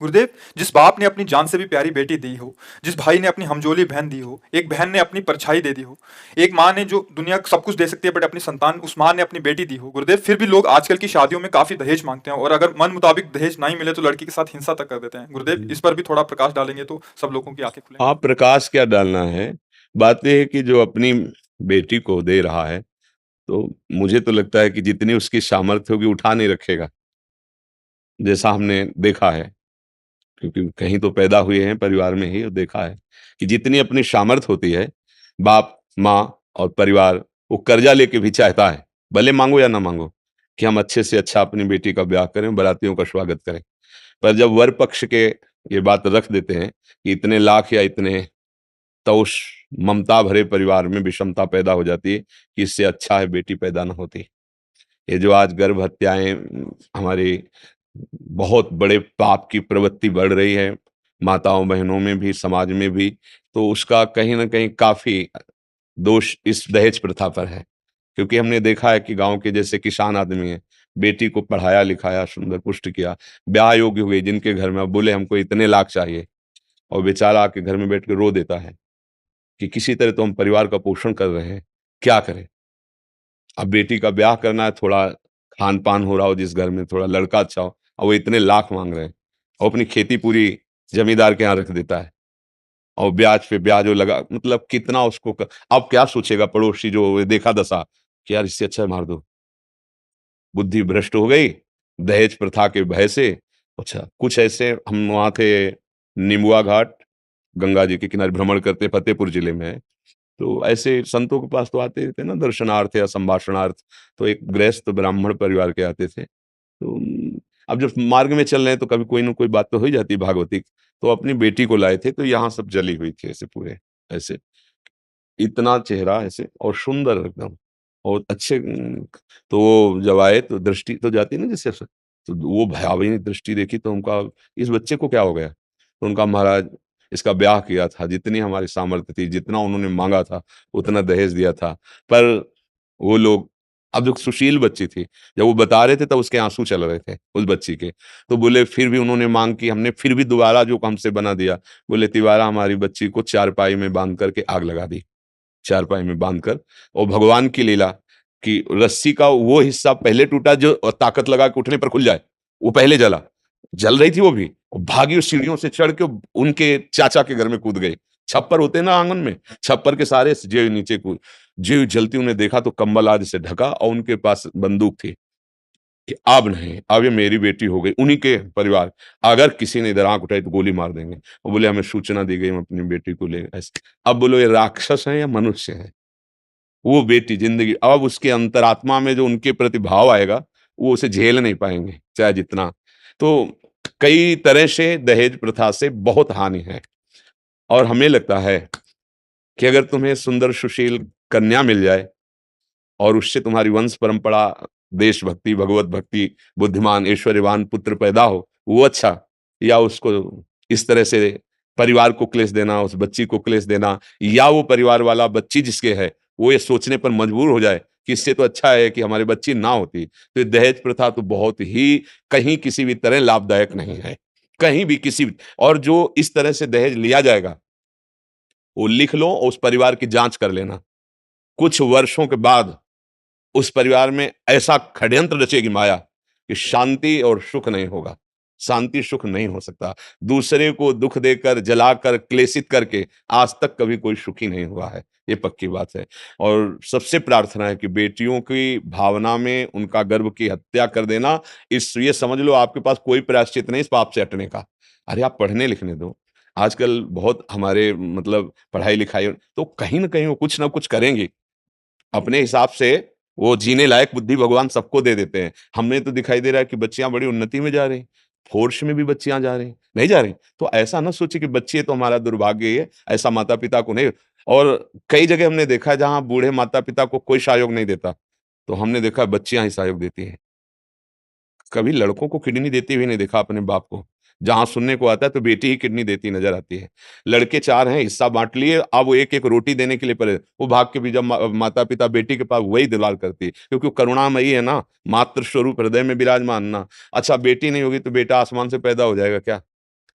गुरुदेव, जिस बाप ने अपनी जान से भी प्यारी बेटी दी हो, जिस भाई ने अपनी हमजोली बहन दी हो, एक बहन ने अपनी परछाई दे दी हो, एक माँ ने जो दुनिया को सब कुछ दे सकती है बट अपनी संतान उस माँ ने अपनी बेटी दी हो, गुरुदेव फिर भी लोग आजकल की शादियों में काफी दहेज मांगते हैं और अगर मन मुताबिक दहेज नहीं मिले तो लड़की के साथ हिंसा तक कर देते हैं। गुरुदेव हम्म। इस पर भी थोड़ा प्रकाश डालेंगे तो सब लोगों की आंखें खुलेंगी। आप प्रकाश क्या डालना है? बात यह है कि जो अपनी बेटी को दे रहा है, तो मुझे तो लगता है कि जितनी उसकी सामर्थ्य होगी उठा नहीं रखेगा, जैसा हमने देखा है। क्योंकि कहीं तो पैदा हुए हैं परिवार में ही, और देखा है कि जितनी अपनी सामर्थ्य होती है, बाप, माँ और परिवार वो कर्जा लेके भी चाहता है, भले मांगो या ना मांगो, कि हम अच्छे से अच्छा अपनी बेटी का ब्याह करें, बारातियों का स्वागत करें। पर जब वर पक्ष के ये बात रख देते हैं कि इतने लाख या इतने, तो उस ममता भरे परिवार में विषमता पैदा हो जाती है कि इससे अच्छा है बेटी पैदा ना होती। ये जो आज गर्भ हत्याएं हमारी बहुत बड़े पाप की प्रवृत्ति बढ़ रही है, माताओं बहनों में भी, समाज में भी, तो उसका कहीं न कहीं काफ़ी दोष इस दहेज प्रथा पर है। क्योंकि हमने देखा है कि गाँव के जैसे किसान आदमी हैं, बेटी को पढ़ाया-लिखाया, सुंदर पुष्ट किया, ब्याह योग्य हुई, जिनके घर में अब बोले हमको इतने लाख चाहिए, और बेचारा आके घर में बैठ के रो देता है कि किसी तरह तो हम परिवार का पोषण कर रहे हैं, क्या करें? अब बेटी का ब्याह करना है, थोड़ा खान-पान हो रहा हो जिस घर में, थोड़ा लड़का अच्छा हो, और वो इतने लाख माँग रहे हैं, और अपनी खेती पूरी ज़मींदार के यहाँ रख देता है, और ब्याज पे ब्याज वो लगा, मतलब कितना उसको अब क्या सोचेगा पड़ोसी जो देखा दशा कि यार इससे अच्छा है मार दो। बुद्धि भ्रष्ट हो गई, दहेज प्रथा के भय से। अच्छा, कुछ ऐसे हम वहाँ थे निम्बुआ घाट, गंगा जी के किनारे भ्रमण करते, फतेहपुर जिले में है। तो ऐसे संतों के पास तो आते थे ना दर्शनार्थ या संभाषणार्थ, तो एक गृहस्थ ब्राह्मण परिवार के आते थे। तो अब जब मार्ग में चल रहे हैं तो कभी कोई न कोई बात तो हो ही जाती है भागवतिक, तो अपनी बेटी को लाए थे, तो यहाँ सब जली हुई थी ऐसे पूरे, ऐसे। इतना चेहरा ऐसे और सुंदर एकदम, और अच्छे तो वो जब आए तो दृष्टि तो जाती है ना जैसे ऐसे, तो वो भयावनी दृष्टि देखी तो उनका, इस बच्चे को क्या हो गया? तो उनका महाराज इसका ब्याह किया था, जितनी हमारी सामर्थ्य थी, जितना उन्होंने माँगा था, उतना दहेज दिया था। पर वो लोग, अब जो सुशील बच्ची थी, जब वो बता रहे थे तब उसके आँसू चल रहे थे, उस बच्ची के। तो बोले फिर भी उन्होंने माँग की, हमने फिर भी दोबारा जो हमसे बना दिया। बोले तिवारा हमारी बच्ची को चारपाई में बाँध करके आग लगा दी। चारपाई में बांधकर, और भगवान की लीला कि रस्सी का वो हिस्सा पहले टूटा जो ताकत लगा के उठने पर खुल जाए, वो पहले जला। जल रही थी वो भी, और भागी उस सीढ़ियों से चढ़ के उनके चाचा के घर में कूद गई। छप्पर होते हैं ना आँगन में, छप्पर के सारे जे नीचे कूद, ज्यों जलती उन्हें देखा तो कंबल आदि से ढका, और उनके पास बंदूक थी कि अब नहीं, अब ये मेरी बेटी हो गई, उन्हीं के परिवार, अगर किसी ने इधर आँख उठाई तो गोली मार देंगे। वो बोले हमें सूचना दी गई, हम अपनी बेटी को ले ऐसे। अब बोलो ये राक्षस हैं या मनुष्य हैं? वो बेटी ज़िंदगी, अब उसके अंतरात्मा में जो उनके प्रति भाव आएगा, वो उसे झेल नहीं पाएँगे, चाहे जितना। तो कई तरह से दहेज प्रथा से बहुत हानि है, और हमें लगता है कि अगर तुम्हें सुंदर सुशील कन्या मिल जाए, और उससे तुम्हारी वंश परंपरा, देशभक्ति, भगवत भक्ति, बुद्धिमान, ऐश्वर्यवान पुत्र पैदा हो, वो अच्छा, या उसको इस तरह से परिवार को क्लेश देना, उस बच्ची को क्लेश देना, या वो परिवार वाला बच्ची जिसके है, वो ये सोचने पर मजबूर हो जाए कि इससे तो अच्छा है कि हमारी बच्ची ना होती। तो ये दहेज प्रथा तो बहुत ही कहीं किसी भी तरह लाभदायक नहीं है। कहीं भी किसी भी, और जो इस तरह से दहेज लिया जाएगा, वो लिख लो और उस परिवार की जाँच कर लेना। कुछ वर्षों के बाद उस परिवार में ऐसा षड्यंत्र रचेगी माया कि शांति और सुख नहीं होगा। शांति सुख नहीं हो सकता। दूसरे को दुःख देकर, जलाकर, क्लेशित करके आज तक कभी कोई सुखी नहीं हुआ है। ये पक्की बात है। और सबसे प्रार्थना है कि बेटियों की भावना में उनका गर्भ की हत्या कर देना, इस ये समझ लो आपके पास कोई प्रायश्चित नहीं इस पाप से हटने का। अरे आप पढ़ने-लिखने दो। आजकल बहुत हमारे मतलब पढ़ाई-लिखाई, तो कहीं न कहीं वो कुछ ना कुछ करेंगी। अपने हिसाब से वो जीने लायक बुद्धि भगवान सबको दे देते हैं। हमें तो दिखाई दे रहा है कि बच्चियाँ बड़ी उन्नति में जा रही हैं, फोर्स में भी बच्चियाँ जा रही हैं, नहीं जा रही? तो ऐसा ना सोचिए कि बच्चे तो हमारा दुर्भाग्य है, ऐसा माता-पिता को नहीं। और कई जगह हमने देखा है जहाँ बूढ़े माता-पिता को कोई सहयोग नहीं देता, तो हमने देखा है बच्चियाँ ही सहयोग देती हैं। कभी लड़कों को किडनी देते हुए नहीं देखा अपने बाप को। जहाँ सुनने को आता है तो बेटी ही किडनी देती नज़र आती है। लड़के 4 हैं, हिस्सा बाँट लिए, अब वो एक-एक रोटी देने के लिए पड़े। वो भाग के भी जब माता-पिता बेटी के पास वही दुलार करती है, क्योंकि वो करुणामयी है ना, मातृ स्वरूप हृदय में विराजमान ना। अच्छा बेटी नहीं होगी तो बेटा आसमान से पैदा हो जाएगा क्या?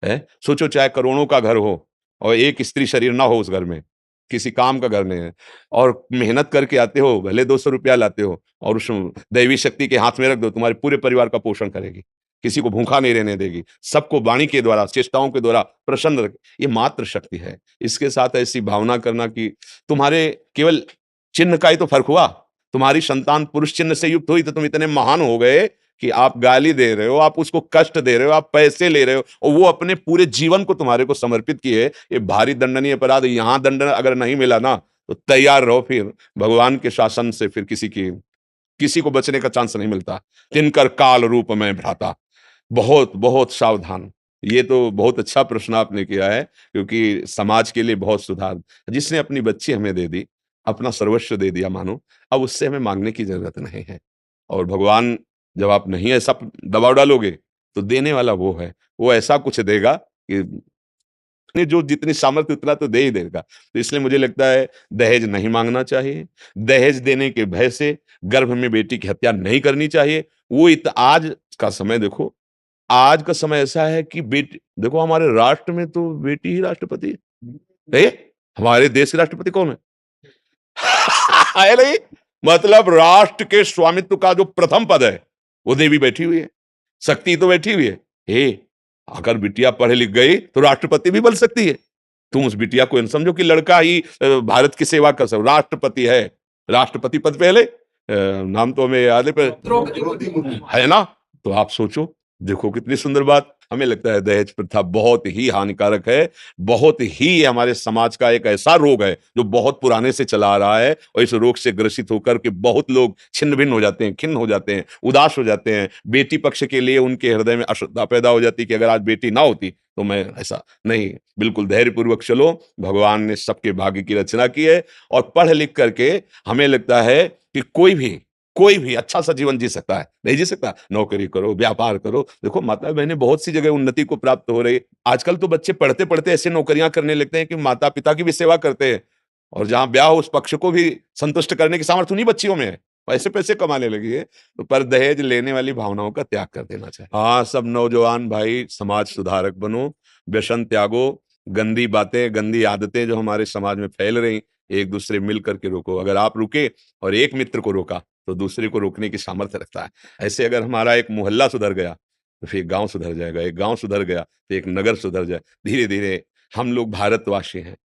है? सोचो चाहे करोड़ों का घर हो और एक स्त्री शरीर ना हो उस घर में, किसी काम का घर नहीं है और मेहनत करके आते हो, भले 200 रुपया लाते हो और उस दैवी शक्ति के हाथ में रख दो, तुम्हारे पूरे परिवार का पोषण करेगी। किसी को भूखा नहीं रहने देगी, सबको वाणी के द्वारा, चेष्टाओं के द्वारा प्रसन्न रख ये मात्र शक्ति है। इसके साथ ऐसी भावना करना कि तुम्हारे केवल चिन्ह का ही तो फ़र्क हुआ। तुम्हारी संतान पुरुष चिन्ह से युक्त हुई तो तुम इतने महान हो गए कि आप गाली दे रहे हो, आप उसको कष्ट दे रहे हो, आप पैसे ले रहे हो और वो अपने पूरे जीवन को तुम्हारे को समर्पित किए। ये भारी दंडनीय अपराध है। यहाँ दंड अगर नहीं मिला ना, तो तैयार रहो फिर भगवान के शासन से फिर किसी को बचने का चांस नहीं मिलता। तिनकर काल रूप में भ्राता। बहुत, बहुत सावधान। ये तो बहुत अच्छा प्रश्न आपने किया है क्योंकि समाज के लिए बहुत सुधार जिसने अपनी बच्ची हमें दे दी, अपना सर्वस्व दे दिया मानो, अब उससे हमें माँगने की ज़रूरत नहीं है। और भगवान जब आप नहीं ऐसा दबाव डालोगे, तो देने वाला वो है। वो ऐसा कुछ देगा कि ने जो जितनी सामर्थ्य उतना तो दे ही देगा। तो इसलिए मुझे लगता है दहेज नहीं माँगना चाहिए। दहेज देने के भय से गर्भ में बेटी की हत्या नहीं करनी चाहिए। वो इत आज का समय देखो, आज का समय ऐसा है कि बेटी देखो हमारे राष्ट्र में तो बेटी ही राष्ट्रपति है। हमारे देश के राष्ट्रपति कौन है? है नहीं? मतलब राष्ट्र के स्वामित्व का जो प्रथम पद है, वो देवी बैठी हुई है। शक्ति तो बैठी हुई है। हे, अगर बिटिया पढ़ लिख गई तो राष्ट्रपति भी बन सकती है। तुम उस बिटिया को इन समझो कि लड़का ही भारत की सेवा कर सकता राष्ट्रपति है। राष्ट्रपति पद पहले नाम तो हमें याद है द्रौपदी मुर्मू है ना? तो आप सोचो, देखो कितनी सुंदर बात। हमें लगता है दहेज प्रथा बहुत ही हानिकारक है, बहुत ही ये हमारे समाज का एक ऐसा रोग है जो बहुत पुराने से चला आ रहा है और इस रोग से ग्रसित होकर के बहुत लोग छिन्न-भिन्न हो जाते हैं, खिन्न हो जाते हैं, उदास हो जाते हैं। बेटी पक्ष के लिए उनके हृदय में अश्रद्धा पैदा हो जाती है कि अगर आज बेटी ना होती तो मैं ऐसा नहीं, बिल्कुल धैर्यपूर्वक चलो। भगवान ने सबके भाग्य की रचना की है और पढ़ लिख करके हमें लगता है कि कोई भी अच्छा सा जीवन जी सकता है। नहीं जी सकता? नौकरी करो, व्यापार करो। देखो माता-बहनें बहुत सी जगह उन्नति को प्राप्त हो रही है। आजकल तो बच्चे पढ़ते-पढ़ते ऐसी नौकरियां करने लगते हैं कि माता-पिता की भी सेवा करते हैं और जहां ब्याह हो उस पक्ष को भी संतुष्ट करने की सामर्थ्य उन्हीं बच्चियों में है। पैसे कमाने लगी है, तो पर दहेज लेने वाली भावनाओं का त्याग कर देना चाहिए। हाँ, सब नौजवान भाई समाज सुधारक बनो, व्यसन त्यागो, गंदी बातें, गंदी आदतें जो हमारे समाज में फैल रही, एक दूसरे मिल करके रोको। अगर आप रुके और एक मित्र को रोका, तो दूसरे को रोकने की सामर्थ्य रखता है। ऐसे अगर हमारा एक मोहल्ला सुधर गया, तो फिर गाँव सुधर जाएगा, एक गाँव सुधर गया, तो एक नगर सुधर जाए। धीरे-धीरे हम लोग भारतवासी हैं।